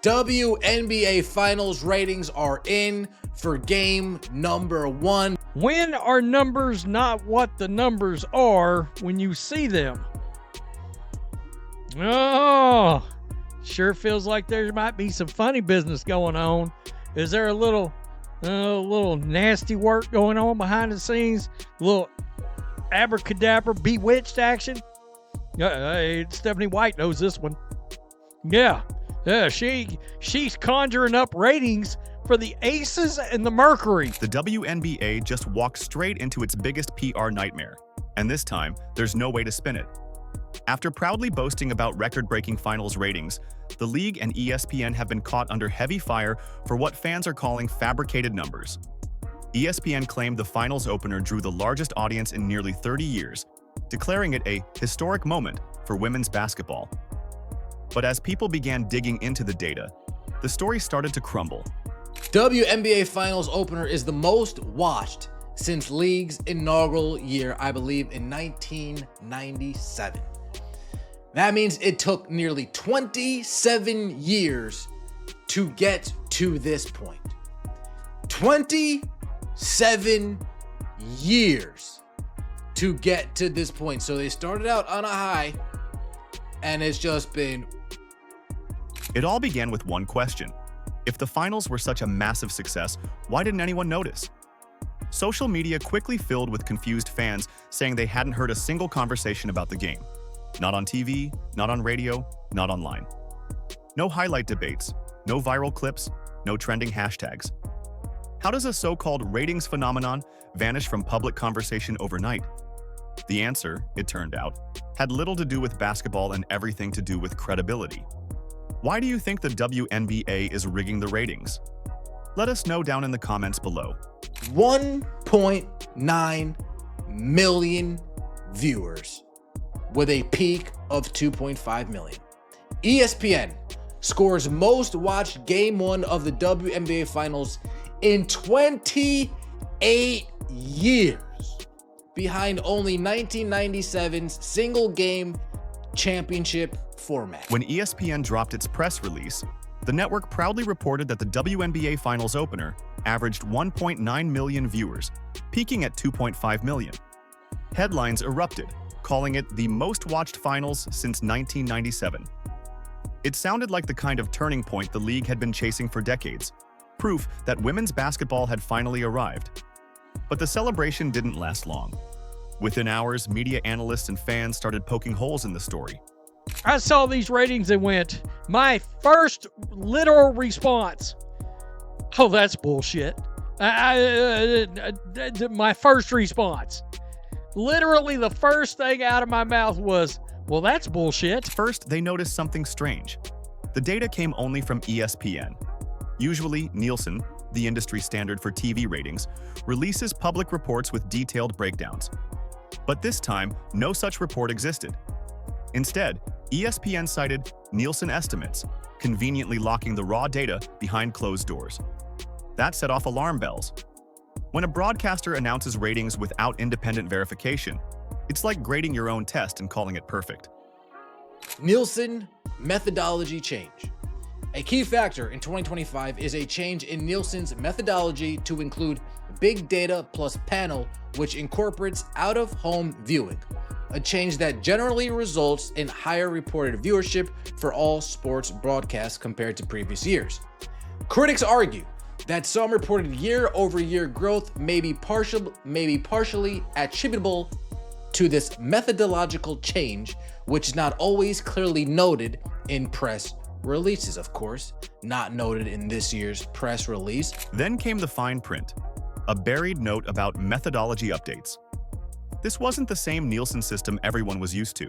WNBA Finals ratings are in for game number 1. When are numbers not what the numbers are when you see them? Oh, sure feels like there might be some funny business going on. Is there a little nasty work going on behind the scenes? A little abracadabra, bewitched action? Hey, Stephanie White knows this one. Yeah, she's conjuring up ratings for the Aces and the Mercury. The WNBA just walked straight into its biggest PR nightmare, and this time, there's no way to spin it. After proudly boasting about record-breaking finals ratings, the league and ESPN have been caught under heavy fire for what fans are calling fabricated numbers. ESPN claimed the finals opener drew the largest audience in nearly 30 years, declaring it a historic moment for women's basketball. But as people began digging into the data, the story started to crumble. WNBA Finals opener is the most watched since league's inaugural year, I believe in 1997. That means it took nearly 27 years to get to this point. 27 years to get to this point. So they started out on a high, and it's just been... It all began with one question. If the finals were such a massive success, why didn't anyone notice? Social media quickly filled with confused fans saying they hadn't heard a single conversation about the game. Not on TV, not on radio, not online. No highlight debates, no viral clips, no trending hashtags. How does a so-called ratings phenomenon vanish from public conversation overnight? The answer, it turned out, had little to do with basketball and everything to do with credibility. Why do you think the WNBA is rigging the ratings? Let us know down in the comments below. 1.9 million viewers with a peak of 2.5 million. ESPN scores most watched game 1 of the WNBA Finals in 28 years, behind only 1997's single game championship format. When ESPN dropped its press release, the network proudly reported that the WNBA Finals opener averaged 1.9 million viewers, peaking at 2.5 million. Headlines erupted, calling it the most watched finals since 1997. It sounded like the kind of turning point the league had been chasing for decades, proof that women's basketball had finally arrived. But the celebration didn't last long. Within hours, media analysts and fans started poking holes in the story. I saw these ratings and went, my first literal response, oh, that's bullshit. My first response. Literally the first thing out of my mouth was, well, that's bullshit. First, they noticed something strange. The data came only from ESPN. Usually, Nielsen, the industry standard for TV ratings, releases public reports with detailed breakdowns. But this time, no such report existed. Instead, ESPN cited Nielsen estimates, conveniently locking the raw data behind closed doors. That set off alarm bells. When a broadcaster announces ratings without independent verification, it's like grading your own test and calling it perfect. Nielsen methodology change. A key factor in 2025 is a change in Nielsen's methodology to include big data plus panel, which incorporates out-of-home viewing, a change that generally results in higher reported viewership for all sports broadcasts compared to previous years. Critics argue that some reported year-over-year growth may be partially attributable to this methodological change, which is not always clearly noted in press releases, of course, not noted in this year's press release. Then came the fine print, a buried note about methodology updates. This wasn't the same Nielsen system everyone was used to.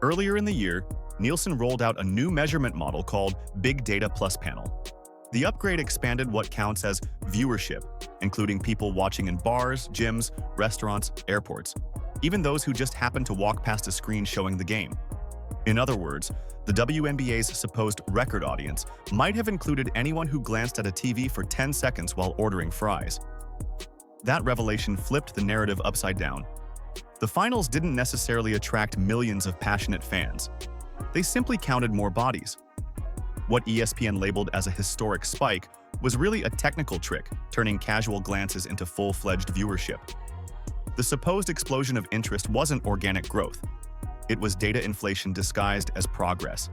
Earlier in the year, Nielsen rolled out a new measurement model called Big Data Plus Panel. The upgrade expanded what counts as viewership, including people watching in bars, gyms, restaurants, airports, even those who just happened to walk past a screen showing the game. In other words, the WNBA's supposed record audience might have included anyone who glanced at a TV for 10 seconds while ordering fries. That revelation flipped the narrative upside down. The finals didn't necessarily attract millions of passionate fans. They simply counted more bodies. What ESPN labeled as a historic spike was really a technical trick, turning casual glances into full-fledged viewership. The supposed explosion of interest wasn't organic growth. It was data inflation disguised as progress.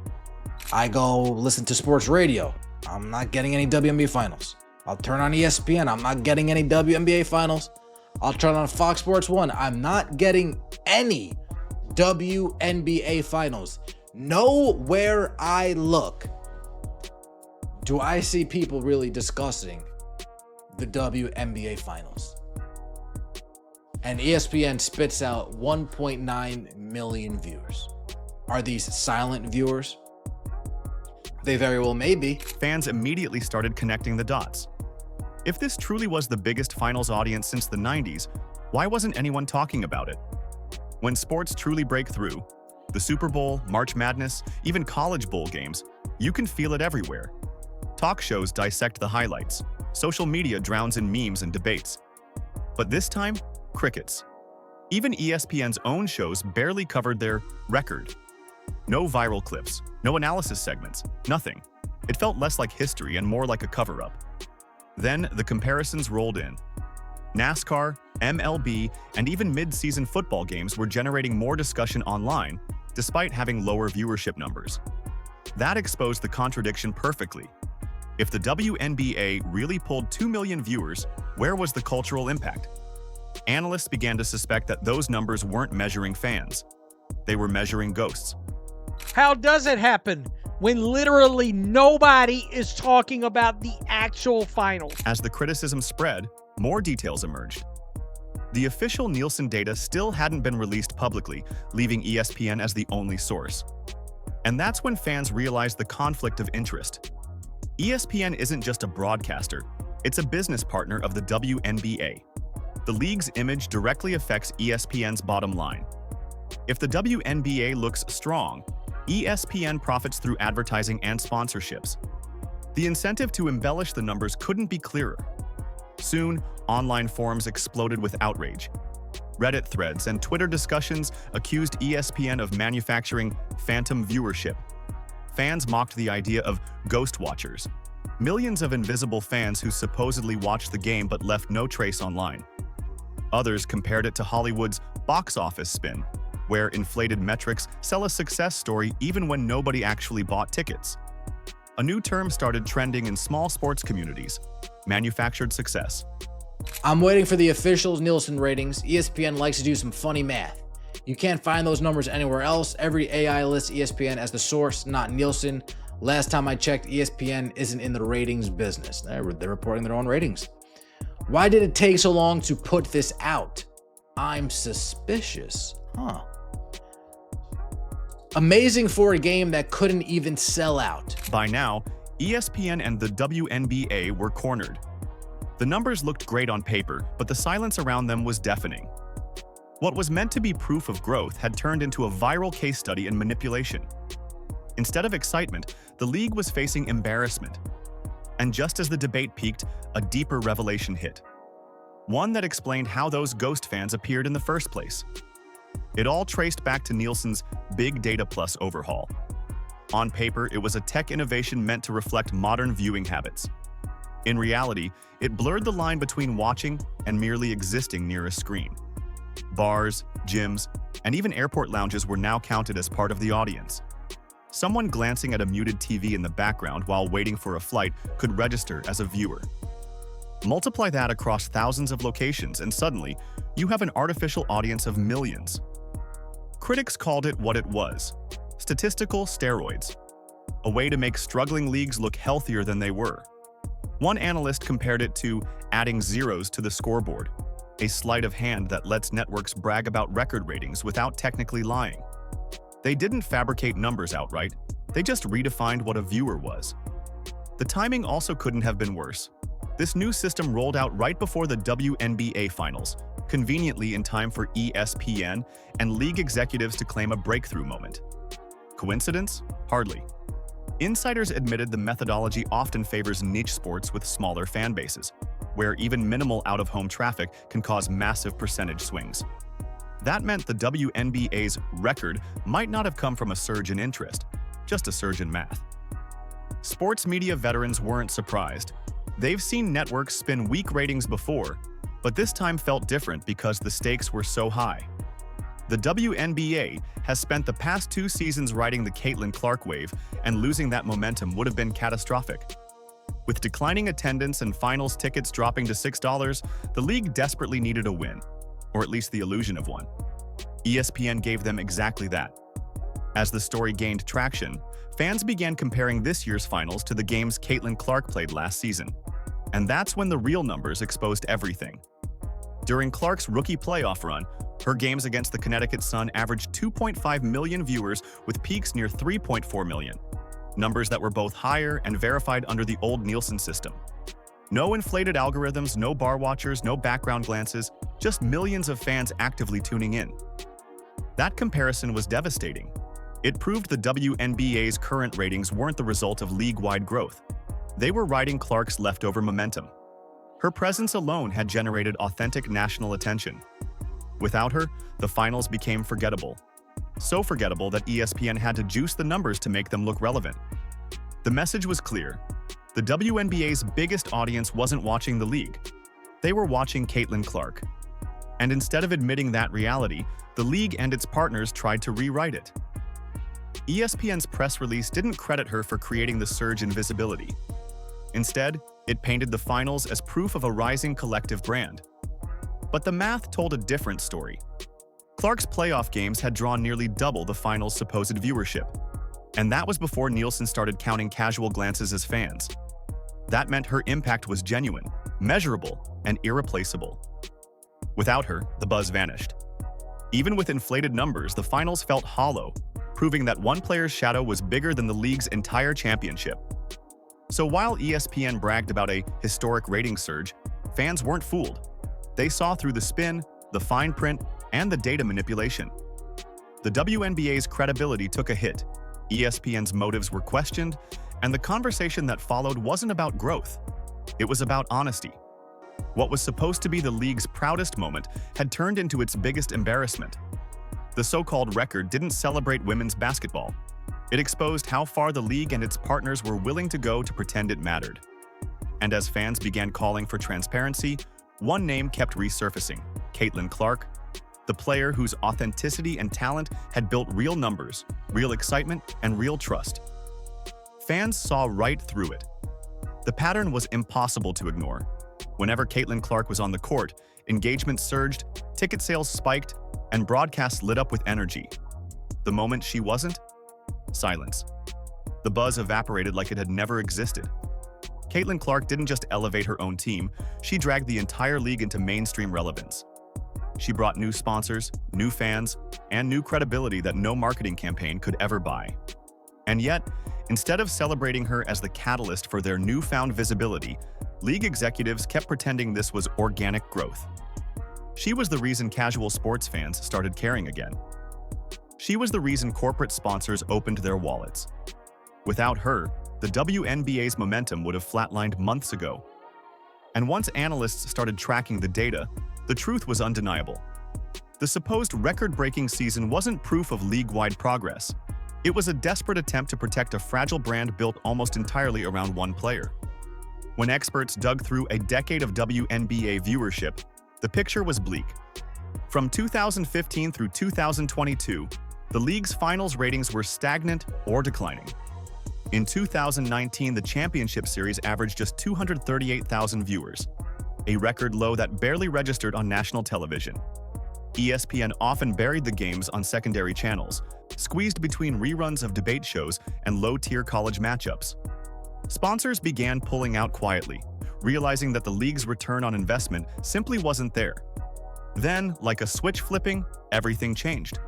I go listen to sports radio. I'm not getting any WNBA Finals. I'll turn on ESPN. I'm not getting any WNBA Finals. I'll turn on Fox Sports 1. I'm not getting any WNBA Finals. Nowhere I look do I see people really discussing the WNBA Finals. And ESPN spits out 1.9 million viewers. Are these silent viewers? They very well may be. Fans immediately started connecting the dots. If this truly was the biggest finals audience since the 90s, why wasn't anyone talking about it? When sports truly break through, the Super Bowl, March Madness, even college bowl games, you can feel it everywhere. Talk shows dissect the highlights. Social media drowns in memes and debates. But this time, crickets. Even ESPN's own shows barely covered their record. No viral clips, no analysis segments, nothing. It felt less like history and more like a cover-up. Then the comparisons rolled in. NASCAR, MLB, and even mid-season football games were generating more discussion online, despite having lower viewership numbers. That exposed the contradiction perfectly. If the WNBA really pulled 2 million viewers, where was the cultural impact? Analysts began to suspect that those numbers weren't measuring fans. They were measuring ghosts. How does it happen when literally nobody is talking about the actual finals? As the criticism spread, more details emerged. The official Nielsen data still hadn't been released publicly, leaving ESPN as the only source. And that's when fans realized the conflict of interest. ESPN isn't just a broadcaster, it's a business partner of the WNBA. The league's image directly affects ESPN's bottom line. If the WNBA looks strong, ESPN profits through advertising and sponsorships. The incentive to embellish the numbers couldn't be clearer. Soon, online forums exploded with outrage. Reddit threads and Twitter discussions accused ESPN of manufacturing phantom viewership. Fans mocked the idea of ghost watchers, millions of invisible fans who supposedly watched the game but left no trace online. Others compared it to Hollywood's box office spin, where inflated metrics sell a success story even when nobody actually bought tickets. A new term started trending in small sports communities: manufactured success. I'm waiting for the official Nielsen ratings. ESPN likes to do some funny math. You can't find those numbers anywhere else. Every AI lists ESPN as the source, not Nielsen. Last time I checked, ESPN isn't in the ratings business. They're reporting their own ratings. Why did it take so long to put this out? I'm suspicious. Amazing for a game that couldn't even sell out. By now, ESPN and the WNBA were cornered. The numbers looked great on paper, but the silence around them was deafening. What was meant to be proof of growth had turned into a viral case study in manipulation. Instead of excitement, the league was facing embarrassment. And just as the debate peaked, a deeper revelation hit. One that explained how those ghost fans appeared in the first place. It all traced back to Nielsen's Big Data Plus overhaul. On paper, it was a tech innovation meant to reflect modern viewing habits. In reality, it blurred the line between watching and merely existing near a screen. Bars, gyms, and even airport lounges were now counted as part of the audience. Someone glancing at a muted TV in the background while waiting for a flight could register as a viewer. Multiply that across thousands of locations, and suddenly, you have an artificial audience of millions. Critics called it what it was: statistical steroids, a way to make struggling leagues look healthier than they were. One analyst compared it to adding zeros to the scoreboard, a sleight of hand that lets networks brag about record ratings without technically lying. They didn't fabricate numbers outright, they just redefined what a viewer was. The timing also couldn't have been worse. This new system rolled out right before the WNBA Finals, conveniently in time for ESPN and league executives to claim a breakthrough moment. Coincidence? Hardly. Insiders admitted the methodology often favors niche sports with smaller fan bases, where even minimal out-of-home traffic can cause massive percentage swings. That meant the WNBA's record might not have come from a surge in interest, just a surge in math. Sports media veterans weren't surprised. They've seen networks spin weak ratings before, but this time felt different because the stakes were so high. The WNBA has spent the past 2 seasons riding the Caitlin Clark wave, and losing that momentum would have been catastrophic. With declining attendance and finals tickets dropping to $6, the league desperately needed a win, or at least the illusion of one. ESPN gave them exactly that. As the story gained traction, fans began comparing this year's finals to the games Caitlin Clark played last season. And that's when the real numbers exposed everything. During Clark's rookie playoff run, her games against the Connecticut Sun averaged 2.5 million viewers with peaks near 3.4 million. Numbers that were both higher and verified under the old Nielsen system. No inflated algorithms, no bar watchers, no background glances, just millions of fans actively tuning in. That comparison was devastating. It proved the WNBA's current ratings weren't the result of league-wide growth. They were riding Clark's leftover momentum. Her presence alone had generated authentic national attention. Without her, the finals became forgettable. So forgettable that ESPN had to juice the numbers to make them look relevant. The message was clear. The WNBA's biggest audience wasn't watching the league. They were watching Caitlin Clark. And instead of admitting that reality, the league and its partners tried to rewrite it. ESPN's press release didn't credit her for creating the surge in visibility. Instead, it painted the finals as proof of a rising collective brand. But the math told a different story. Clark's playoff games had drawn nearly double the finals' supposed viewership. And that was before Nielsen started counting casual glances as fans. That meant her impact was genuine, measurable, and irreplaceable. Without her, the buzz vanished. Even with inflated numbers, the finals felt hollow, proving that one player's shadow was bigger than the league's entire championship. So while ESPN bragged about a historic ratings surge, fans weren't fooled. They saw through the spin, the fine print, and the data manipulation. The WNBA's credibility took a hit, ESPN's motives were questioned, and the conversation that followed wasn't about growth. It was about honesty. What was supposed to be the league's proudest moment had turned into its biggest embarrassment. The so-called record didn't celebrate women's basketball. It exposed how far the league and its partners were willing to go to pretend it mattered. And as fans began calling for transparency, one name kept resurfacing: Caitlin Clark, the player whose authenticity and talent had built real numbers, real excitement, and real trust. Fans saw right through it. The pattern was impossible to ignore. Whenever Caitlin Clark was on the court, engagement surged, ticket sales spiked, and broadcasts lit up with energy. The moment she wasn't, silence. The buzz evaporated like it had never existed. Caitlin Clark didn't just elevate her own team, she dragged the entire league into mainstream relevance. She brought new sponsors, new fans, and new credibility that no marketing campaign could ever buy. And yet, instead of celebrating her as the catalyst for their newfound visibility, league executives kept pretending this was organic growth. She was the reason casual sports fans started caring again. She was the reason corporate sponsors opened their wallets. Without her, the WNBA's momentum would have flatlined months ago. And once analysts started tracking the data, the truth was undeniable. The supposed record-breaking season wasn't proof of league-wide progress. It was a desperate attempt to protect a fragile brand built almost entirely around one player. When experts dug through a decade of WNBA viewership, the picture was bleak. From 2015 through 2022, the league's finals ratings were stagnant or declining. In 2019, the championship series averaged just 238,000 viewers, a record low that barely registered on national television. ESPN often buried the games on secondary channels, squeezed between reruns of debate shows and low-tier college matchups. Sponsors began pulling out quietly, realizing that the league's return on investment simply wasn't there. Then, like a switch flipping, everything changed.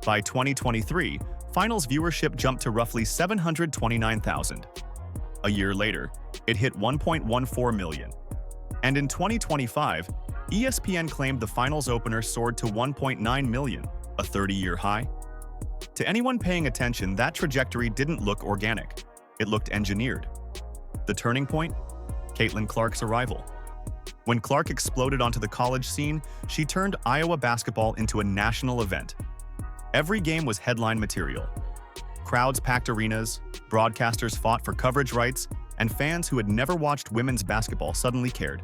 By 2023, finals viewership jumped to roughly 729,000. A year later, it hit 1.14 million. And in 2025, ESPN claimed the finals opener soared to 1.9 million, a 30-year high. To anyone paying attention, that trajectory didn't look organic. It looked engineered. The turning point? Caitlin Clark's arrival. When Clark exploded onto the college scene, she turned Iowa basketball into a national event. Every game was headline material. Crowds packed arenas, broadcasters fought for coverage rights, and fans who had never watched women's basketball suddenly cared.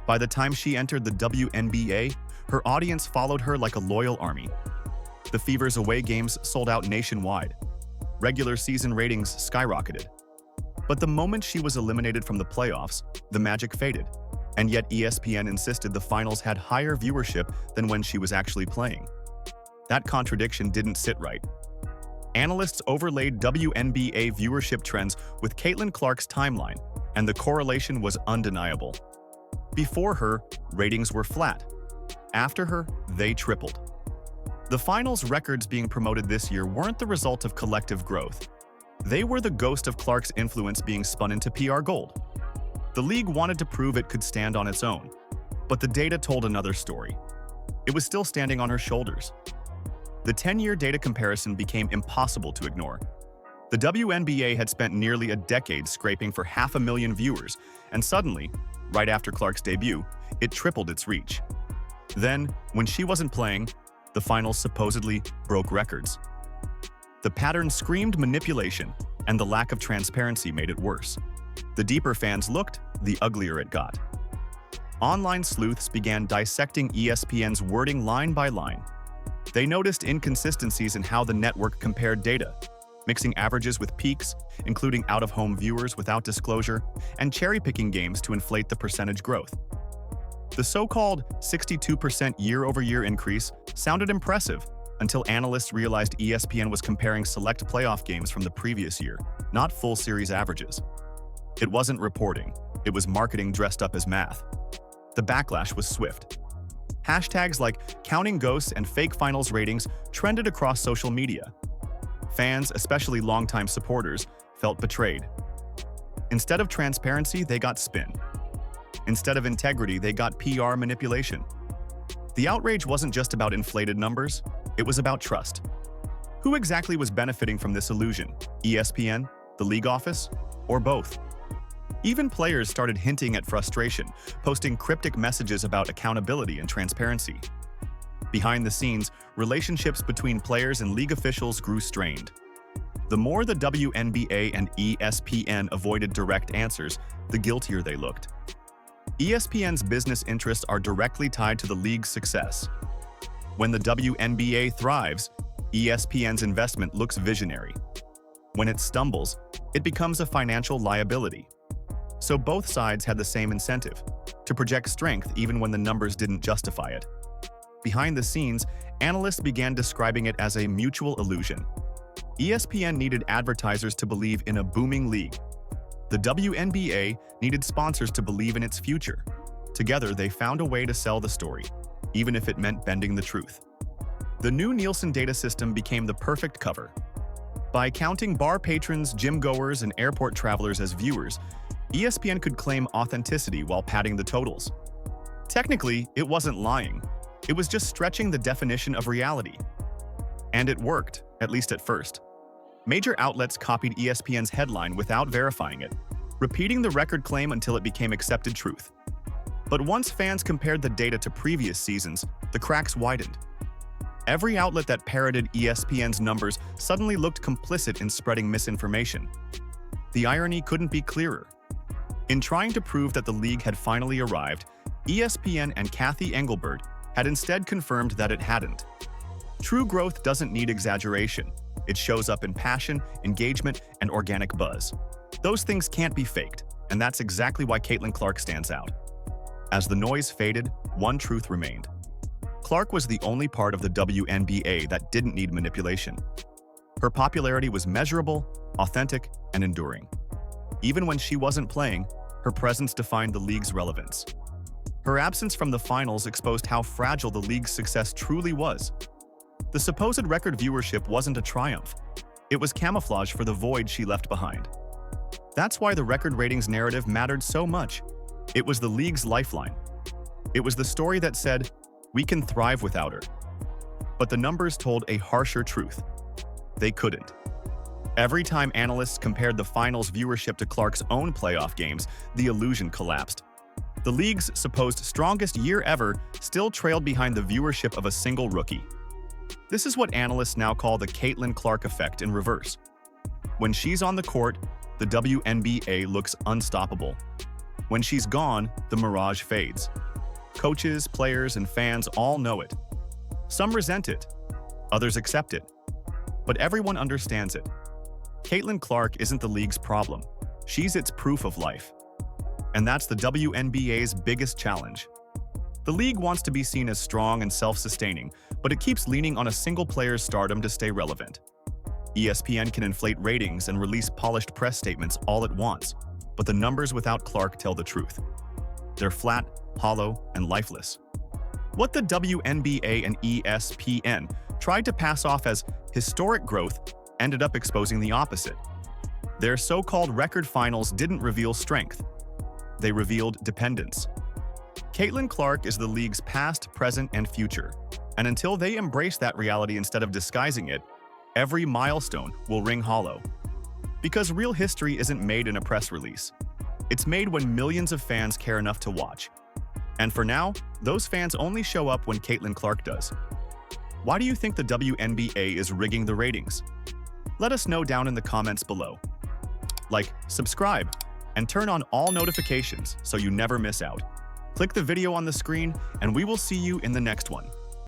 By the time she entered the WNBA, her audience followed her like a loyal army. The Fever's away games sold out nationwide. Regular season ratings skyrocketed. But the moment she was eliminated from the playoffs, the magic faded. And yet ESPN insisted the finals had higher viewership than when she was actually playing. That contradiction didn't sit right. Analysts overlaid WNBA viewership trends with Caitlin Clark's timeline, and the correlation was undeniable. Before her, ratings were flat. After her, they tripled. The finals records being promoted this year weren't the result of collective growth. They were the ghost of Clark's influence being spun into PR gold. The league wanted to prove it could stand on its own, but the data told another story. It was still standing on her shoulders. The 10-year data comparison became impossible to ignore. The WNBA had spent nearly a decade scraping for 500,000 viewers, and suddenly, right after Clark's debut, it tripled its reach. Then, when she wasn't playing, the finals supposedly broke records. The pattern screamed manipulation, and the lack of transparency made it worse. The deeper fans looked, the uglier it got. Online sleuths began dissecting ESPN's wording line by line. They noticed inconsistencies in how the network compared data, mixing averages with peaks, including out-of-home viewers without disclosure, and cherry-picking games to inflate the percentage growth. The so-called 62% year-over-year increase sounded impressive until analysts realized ESPN was comparing select playoff games from the previous year, not full series averages. It wasn't reporting, it was marketing dressed up as math. The backlash was swift. Hashtags like counting ghosts and fake finals ratings trended across social media. Fans, especially longtime supporters, felt betrayed. Instead of transparency, they got spin. Instead of integrity, they got PR manipulation. The outrage wasn't just about inflated numbers, it was about trust. Who exactly was benefiting from this illusion? ESPN, the league office, or both? Even players started hinting at frustration, posting cryptic messages about accountability and transparency. Behind the scenes, relationships between players and league officials grew strained. The more the WNBA and ESPN avoided direct answers, the guiltier they looked. ESPN's business interests are directly tied to the league's success. When the WNBA thrives, ESPN's investment looks visionary. When it stumbles, it becomes a financial liability. So both sides had the same incentive, to project strength even when the numbers didn't justify it. Behind the scenes, analysts began describing it as a mutual illusion. ESPN needed advertisers to believe in a booming league. The WNBA needed sponsors to believe in its future. Together, they found a way to sell the story, even if it meant bending the truth. The new Nielsen data system became the perfect cover. By counting bar patrons, gym-goers, and airport travelers as viewers, ESPN could claim authenticity while padding the totals. Technically, it wasn't lying. It was just stretching the definition of reality. And it worked, at least at first. Major outlets copied ESPN's headline without verifying it, repeating the record claim until it became accepted truth. But once fans compared the data to previous seasons, the cracks widened. Every outlet that parroted ESPN's numbers suddenly looked complicit in spreading misinformation. The irony couldn't be clearer. In trying to prove that the league had finally arrived, ESPN and Cathy Engelbert had instead confirmed that it hadn't. True growth doesn't need exaggeration. It shows up in passion, engagement, and organic buzz. Those things can't be faked, and that's exactly why Caitlin Clark stands out. As the noise faded, one truth remained. Clark was the only part of the WNBA that didn't need manipulation. Her popularity was measurable, authentic, and enduring. Even when she wasn't playing, her presence defined the league's relevance. Her absence from the finals exposed how fragile the league's success truly was. The supposed record viewership wasn't a triumph. It was camouflage for the void she left behind. That's why the record ratings narrative mattered so much. It was the league's lifeline. It was the story that said, "We can thrive without her." But the numbers told a harsher truth. They couldn't. Every time analysts compared the finals viewership to Clark's own playoff games, the illusion collapsed. The league's supposed strongest year ever still trailed behind the viewership of a single rookie. This is what analysts now call the Caitlin Clark effect in reverse. When she's on the court, the WNBA looks unstoppable. When she's gone, the mirage fades. Coaches, players, and fans all know it. Some resent it, others accept it. But everyone understands it. Caitlin Clark isn't the league's problem. She's its proof of life. And that's the WNBA's biggest challenge. The league wants to be seen as strong and self-sustaining, but it keeps leaning on a single player's stardom to stay relevant. ESPN can inflate ratings and release polished press statements all it wants, but the numbers without Clark tell the truth. They're flat, hollow, and lifeless. What the WNBA and ESPN tried to pass off as historic growth ended up exposing the opposite. Their so-called record finals didn't reveal strength. They revealed dependence. Caitlin Clark is the league's past, present, and future, and until they embrace that reality instead of disguising it, every milestone will ring hollow. Because real history isn't made in a press release. It's made when millions of fans care enough to watch. And for now, those fans only show up when Caitlin Clark does. Why do you think the WNBA is rigging the ratings? Let us know down in the comments below. Like, subscribe, and turn on all notifications so you never miss out. Click the video on the screen, and we will see you in the next one.